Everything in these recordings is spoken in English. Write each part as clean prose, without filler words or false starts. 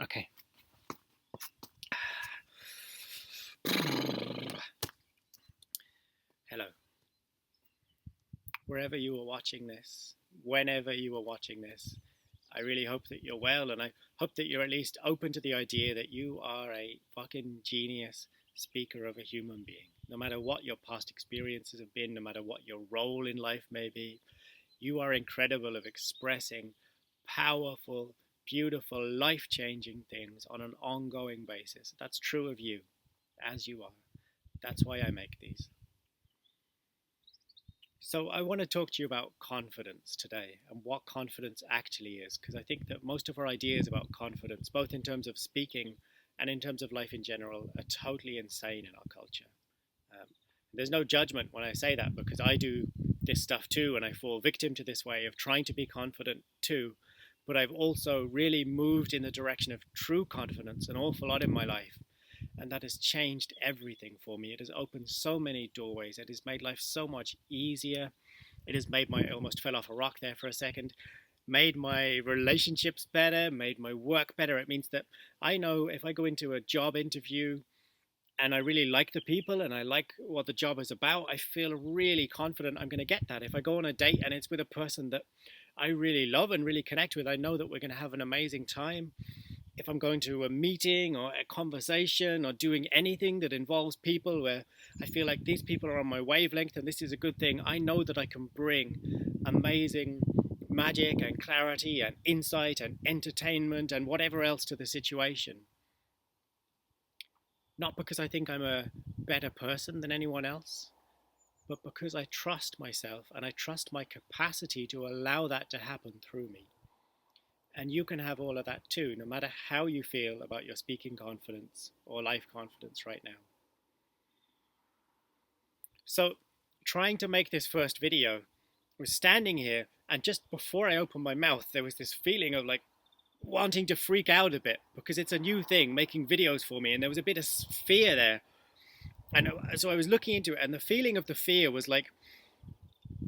Okay. Hello. Wherever you are watching this, whenever you are watching this, I really hope that you're well, and I hope that you're at least open to the idea that you are a fucking genius speaker of a human being. No matter what your past experiences have been, no matter what your role in life may be, you are incredible of expressing powerful, beautiful, life changing things on an ongoing basis. That's true of you, as you are. That's why I make these. So, I want to talk to you about confidence today and what confidence actually is, because I think that most of our ideas about confidence, both in terms of speaking and in terms of life in general, are totally insane in our culture. Um, there's no judgment when I say that, because I do this stuff too, and I fall victim to this way of trying to be confident too. But I've also really moved in the direction of true confidence an awful lot in my life. And that has changed everything for me. It has opened so many doorways. It has made life so much easier. It has made I almost fell off a rock there for a second, made my relationships better, made my work better. It means that I know if I go into a job interview and I really like the people and I like what the job is about, I feel really confident I'm going to get that. If I go on a date and it's with a person that I really love and really connect with, I know that we're going to have an amazing time. If I'm going to a meeting or a conversation or doing anything that involves people where I feel like these people are on my wavelength and this is a good thing, I know that I can bring amazing magic and clarity and insight and entertainment and whatever else to the situation. Not because I think I'm a better person than anyone else, but because I trust myself and I trust my capacity to allow that to happen through me. And you can have all of that too, no matter how you feel about your speaking confidence or life confidence right now. So, trying to make this first video, I was standing here, and just before I opened my mouth, there was this feeling of like wanting to freak out a bit because it's a new thing making videos for me, and there was a bit of fear there. And so I was looking into it, and the feeling of the fear was like,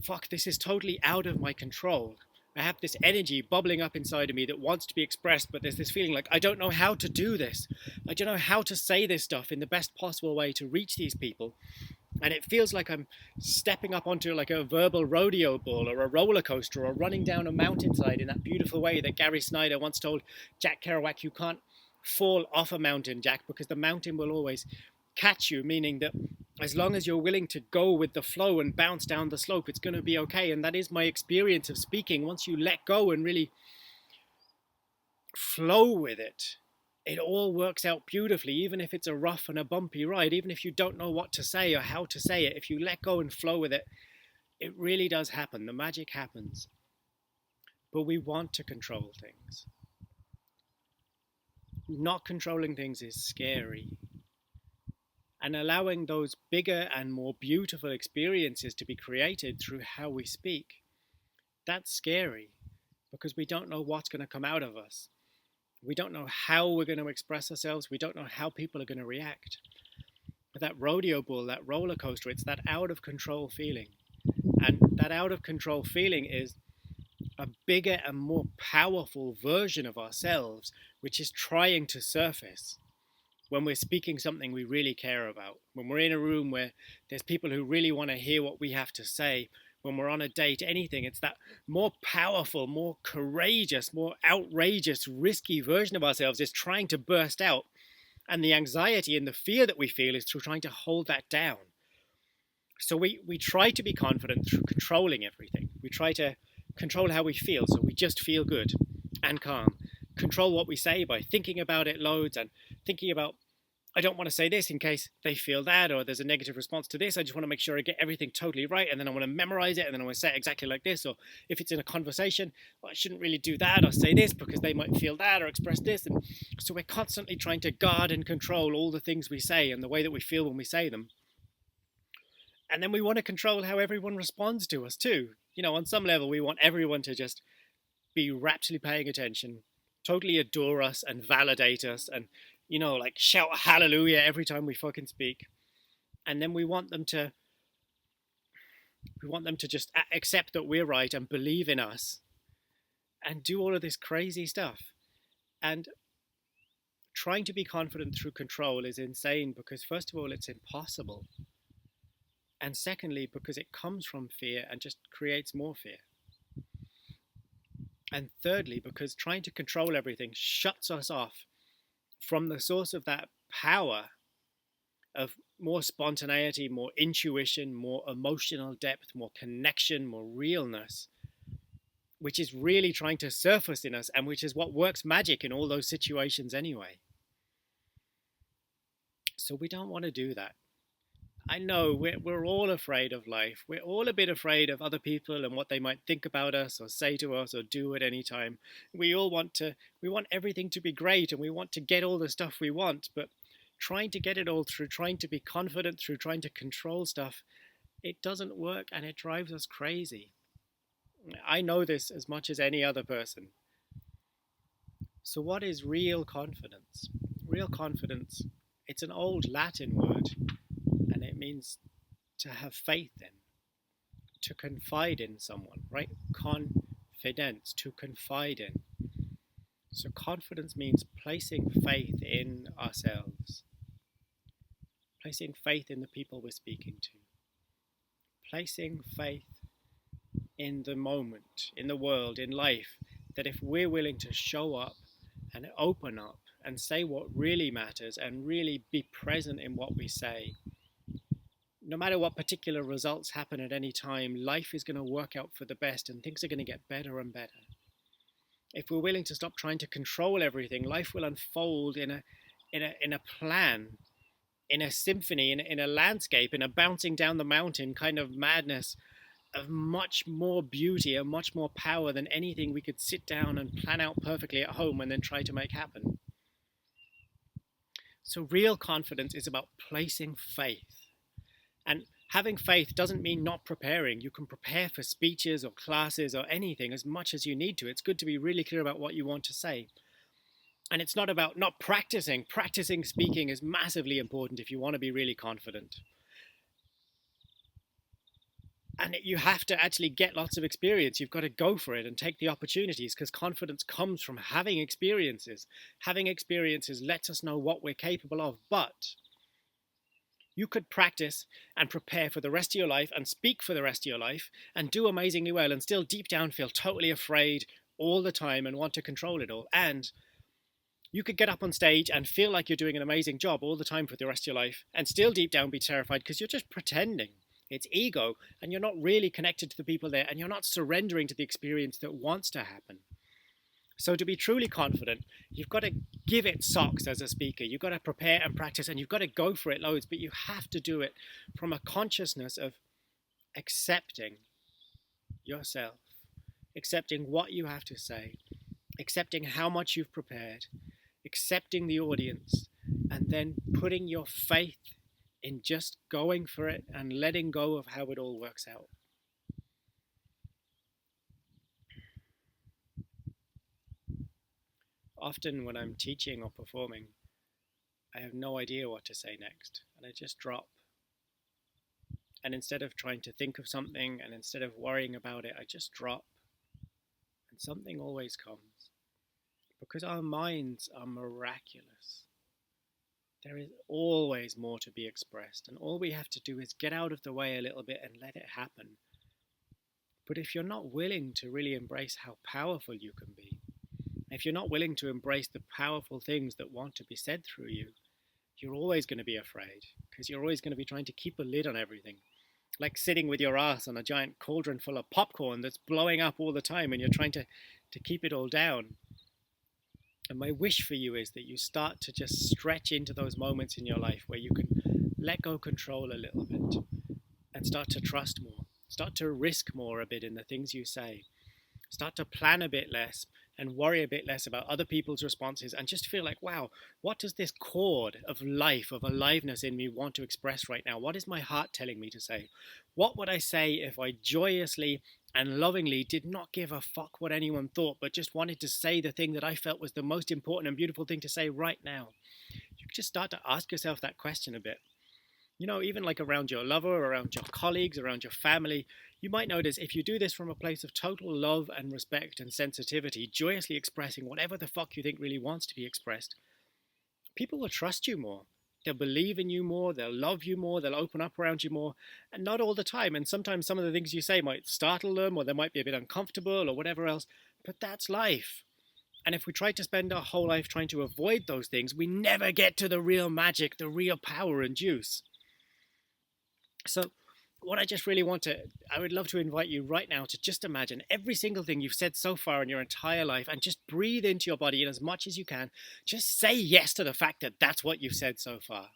fuck, this is totally out of my control. I have this energy bubbling up inside of me that wants to be expressed, but there's this feeling like I don't know how to do this. I don't know how to say this stuff in the best possible way to reach these people. And it feels like I'm stepping up onto like a verbal rodeo ball or a roller coaster or running down a mountainside in that beautiful way that Gary Snyder once told Jack Kerouac, you can't fall off a mountain, Jack, because the mountain will always catch you, meaning that as long as you're willing to go with the flow and bounce down the slope, it's going to be okay. And that is my experience of speaking. Once you let go and really flow with it, it all works out beautifully, even if it's a rough and a bumpy ride, even if you don't know what to say or how to say it. If you let go and flow with it, it really does happen. The magic happens. But we want to control things. Not controlling things is scary. And allowing those bigger and more beautiful experiences to be created through how we speak, that's scary because we don't know what's going to come out of us. We don't know how we're going to express ourselves. We don't know how people are going to react. But that rodeo bull, that roller coaster, it's that out of control feeling. And that out of control feeling is a bigger and more powerful version of ourselves, which is trying to surface when we're speaking something we really care about, when we're in a room where there's people who really want to hear what we have to say, when we're on a date, anything, it's that more powerful, more courageous, more outrageous, risky version of ourselves is trying to burst out. And the anxiety and the fear that we feel is through trying to hold that down. So we try to be confident through controlling everything. We try to control how we feel, so we just feel good and calm. Control what we say by thinking about it loads and thinking about, I don't want to say this in case they feel that or there's a negative response to this. I just want to make sure I get everything totally right, and then I want to memorize it, and then I want to say it exactly like this. Or if it's in a conversation, well, I shouldn't really do that or say this because they might feel that or express this. And so we're constantly trying to guard and control all the things we say and the way that we feel when we say them. And then we want to control how everyone responds to us too. You know, on some level, we want everyone to just be raptly paying attention, totally adore us and validate us and, you know, like shout hallelujah every time we fucking speak. And then we want them to just accept that we're right and believe in us and do all of this crazy stuff. And trying to be confident through control is insane because, first of all, it's impossible. And secondly, because it comes from fear and just creates more fear. And thirdly, because trying to control everything shuts us off from the source of that power of more spontaneity, more intuition, more emotional depth, more connection, more realness, which is really trying to surface in us and which is what works magic in all those situations anyway. So we don't want to do that. I know we're all afraid of life. We're all a bit afraid of other people and what they might think about us or say to us or do at any time. We want everything to be great and we want to get all the stuff we want, but trying to get it all through trying to be confident, through trying to control stuff, it doesn't work and it drives us crazy. I know this as much as any other person. So what is real confidence? Real confidence, it's an old Latin word, and it means to have faith in, to confide in someone, right? Confidence, to confide in. So confidence means placing faith in ourselves, placing faith in the people we're speaking to, placing faith in the moment, in the world, in life, that if we're willing to show up and open up and say what really matters and really be present in what we say, no matter what particular results happen at any time, life is going to work out for the best and things are going to get better and better. If we're willing to stop trying to control everything, life will unfold in a plan, in a symphony, in a landscape, in a bouncing down the mountain kind of madness of much more beauty and much more power than anything we could sit down and plan out perfectly at home and then try to make happen. So real confidence is about placing faith. And having faith doesn't mean not preparing. You can prepare for speeches or classes or anything as much as you need to. It's good to be really clear about what you want to say. And it's not about not practicing. Practicing speaking is massively important if you want to be really confident. And you have to actually get lots of experience. You've got to go for it and take the opportunities because confidence comes from having experiences. Having experiences lets us know what we're capable of. But you could practice and prepare for the rest of your life and speak for the rest of your life and do amazingly well and still deep down feel totally afraid all the time and want to control it all. And you could get up on stage and feel like you're doing an amazing job all the time for the rest of your life and still deep down be terrified because you're just pretending. It's ego, and you're not really connected to the people there, and you're not surrendering to the experience that wants to happen. So to be truly confident, you've got to give it socks as a speaker. You've got to prepare and practice, and you've got to go for it loads, but you have to do it from a consciousness of accepting yourself, accepting what you have to say, accepting how much you've prepared, accepting the audience, and then putting your faith in just going for it and letting go of how it all works out. Often when I'm teaching or performing, I have no idea what to say next, and I just drop. And instead of trying to think of something and instead of worrying about it, I just drop. And something always comes. Because our minds are miraculous. There is always more to be expressed, and all we have to do is get out of the way a little bit and let it happen. But if you're not willing to really embrace how powerful you can be, if you're not willing to embrace the powerful things that want to be said through you, you're always going to be afraid, because you're always going to be trying to keep a lid on everything. Like sitting with your ass on a giant cauldron full of popcorn that's blowing up all the time, and you're trying to keep it all down. And my wish for you is that you start to just stretch into those moments in your life where you can let go control a little bit and start to trust more, start to risk more a bit in the things you say, start to plan a bit less and worry a bit less about other people's responses and just feel like, wow, what does this chord of life, of aliveness in me want to express right now? What is my heart telling me to say? What would I say if I joyously and lovingly did not give a fuck what anyone thought, but just wanted to say the thing that I felt was the most important and beautiful thing to say right now? You just start to ask yourself that question a bit. You know, even like around your lover, around your colleagues, around your family, you might notice if you do this from a place of total love and respect and sensitivity, joyously expressing whatever the fuck you think really wants to be expressed, people will trust you more. They'll believe in you more, they'll love you more, they'll open up around you more, and not all the time. And sometimes some of the things you say might startle them, or they might be a bit uncomfortable, or whatever else, but that's life. And if we try to spend our whole life trying to avoid those things, we never get to the real magic, the real power and juice. So what I would love to invite you right now to just imagine every single thing you've said so far in your entire life, and just breathe into your body, and as much as you can, just say yes to the fact that that's what you've said so far.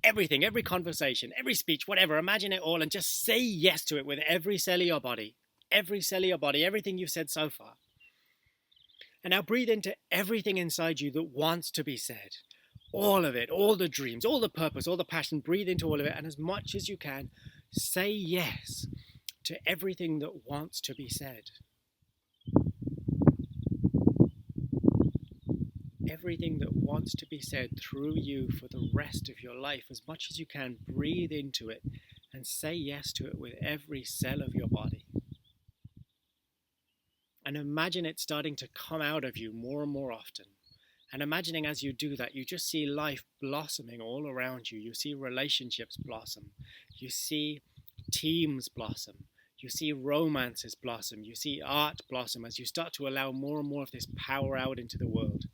Everything, every conversation, every speech, whatever, imagine it all and just say yes to it with every cell of your body. Every cell of your body, everything you've said so far. And now breathe into everything inside you that wants to be said. All of it, all the dreams, all the purpose, all the passion, breathe into all of it. And as much as you can, say yes to everything that wants to be said. Everything that wants to be said through you for the rest of your life. As much as you can, breathe into it and say yes to it with every cell of your body. And imagine it starting to come out of you more and more often. And imagining as you do that, you just see life blossoming all around you. You see relationships blossom. You see teams blossom. You see romances blossom. You see art blossom as you start to allow more and more of this power out into the world.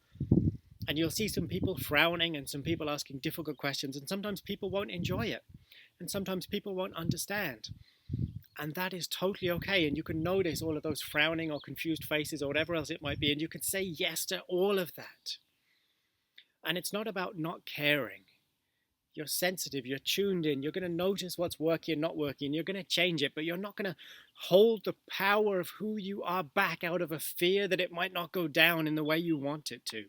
And you'll see some people frowning and some people asking difficult questions. And sometimes people won't enjoy it. And sometimes people won't understand. And that is totally okay. And you can notice all of those frowning or confused faces or whatever else it might be. And you can say yes to all of that. And it's not about not caring. You're sensitive, you're tuned in, you're going to notice what's working and not working. You're going to change it, but you're not going to hold the power of who you are back out of a fear that it might not go down in the way you want it to.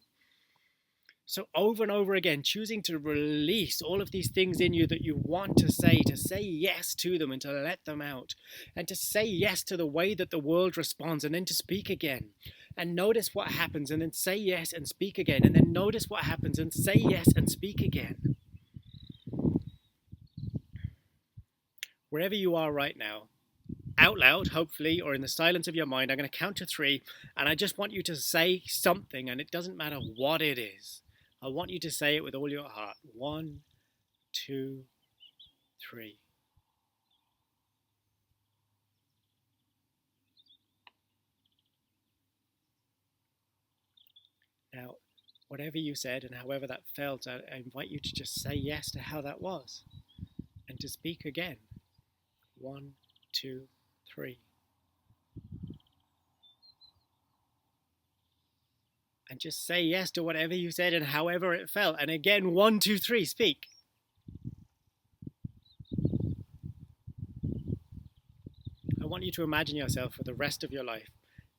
So over and over again, choosing to release all of these things in you that you want to say yes to them and to let them out, and to say yes to the way that the world responds, and then to speak again and notice what happens, and then say yes and speak again, and then notice what happens and say yes and speak again. Wherever you are right now, out loud, hopefully, or in the silence of your mind, I'm going to count to 3, and I just want you to say something, and it doesn't matter what it is. I want you to say it with all your heart. 1, 2, 3. Now, whatever you said and however that felt, I invite you to just say yes to how that was. And to speak again. 1, 2, 3. And just say yes to whatever you said and however it felt. And again, 1, 2, 3, speak. I want you to imagine yourself for the rest of your life.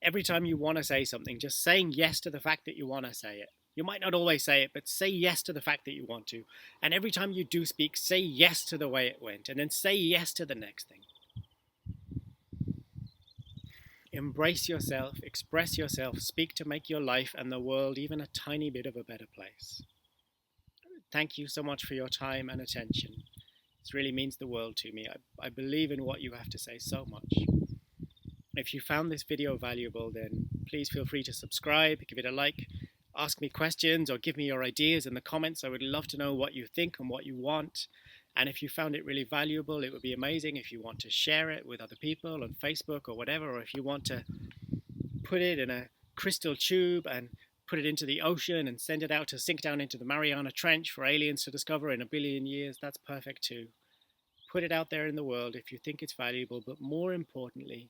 Every time you want to say something, just saying yes to the fact that you want to say it. You might not always say it, but say yes to the fact that you want to. And every time you do speak, say yes to the way it went. And then say yes to the next thing. Embrace yourself, express yourself, speak to make your life and the world even a tiny bit of a better place. Thank you so much for your time and attention. This really means the world to me. I believe in what you have to say so much. If you found this video valuable, then please feel free to subscribe, give it a like, ask me questions, or give me your ideas in the comments. I would love to know what you think and what you want. And if you found it really valuable, it would be amazing if you want to share it with other people on Facebook or whatever, or if you want to put it in a crystal tube and put it into the ocean and send it out to sink down into the Mariana Trench for aliens to discover in 1 billion years, that's perfect too. Put it out there in the world if you think it's valuable, but more importantly,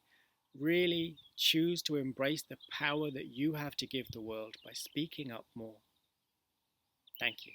really choose to embrace the power that you have to give the world by speaking up more. Thank you.